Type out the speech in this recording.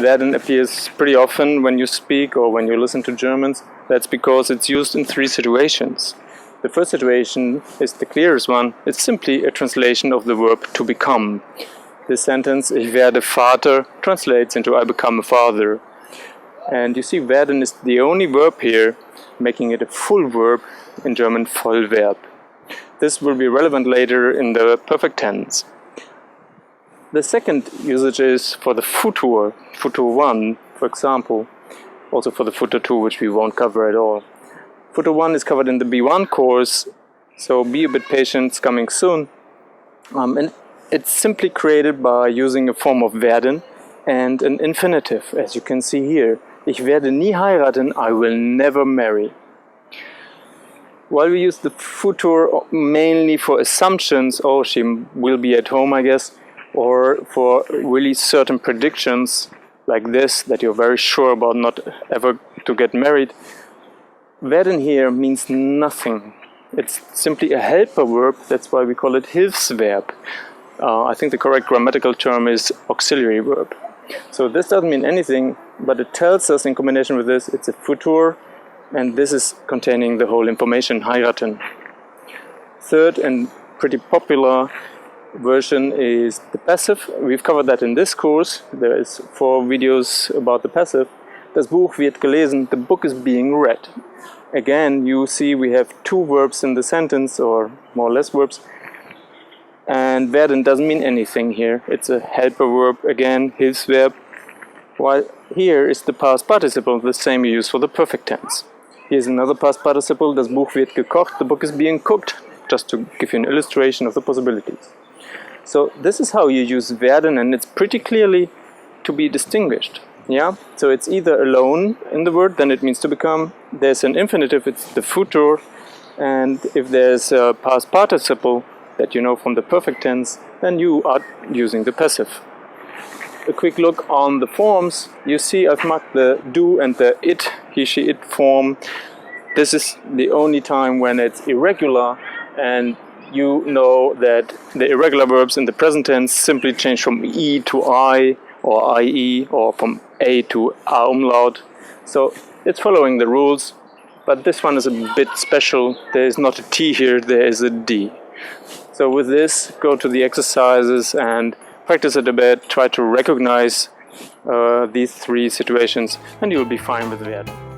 werden appears pretty often when you speak or when you listen to Germans. That's because it's used in 3 situations. The first situation is the clearest one. It's simply a translation of the verb to become. This sentence, ich werde Vater, translates into I become a father. And you see, werden is the only verb here, making it a full verb, in German Vollverb. This will be relevant later in the perfect tense. The second usage is for the futur, futur 1, for example. Also for the futur 2, which we won't cover at all. Futur 1 is covered in the B1 course, so be a bit patient, it's coming soon. And it's simply created by using a form of werden and an infinitive, as you can see here. Ich werde nie heiraten, I will never marry. While we use the futur mainly for assumptions, oh, she will be at home, I guess, or for really certain predictions like this, that you're very sure about not ever to get married, werden here means nothing. It's simply a helper verb, that's why we call it Hilfsverb. I think the correct grammatical term is auxiliary verb. So this doesn't mean anything, but it tells us in combination with this, it's a futur, and this is containing the whole information, heiraten. Third and pretty popular version is the passive. We've covered that in this course. There is 4 videos about the passive. Das Buch wird gelesen, the book is being read. Again, you see we have 2 verbs in the sentence, or more or less verbs. And werden doesn't mean anything here. It's a helper verb, again, Hilfsverb. While here is the past participle, the same you use for the perfect tense. Here's another past participle, das Buch wird gekocht, the book is being cooked, just to give you an illustration of the possibilities. So this is how you use werden, and it's pretty clearly to be distinguished. Yeah, so it's either alone in the word, then it means to become. There's an infinitive, it's the futur, and if there's a past participle that you know from the perfect tense, then you are using the passive. A quick look on the forms. You see I've marked the do and the it, he, she, it form. This is the only time when it's irregular, and you know that the irregular verbs in the present tense simply change from e to I, or ie, or from a to a umlaut. So it's following the rules, but this one is a bit special. There is not a T here, there is a D. So with this, go to the exercises and practice it a bit, try to recognize these 3 situations, and you'll be fine with werden.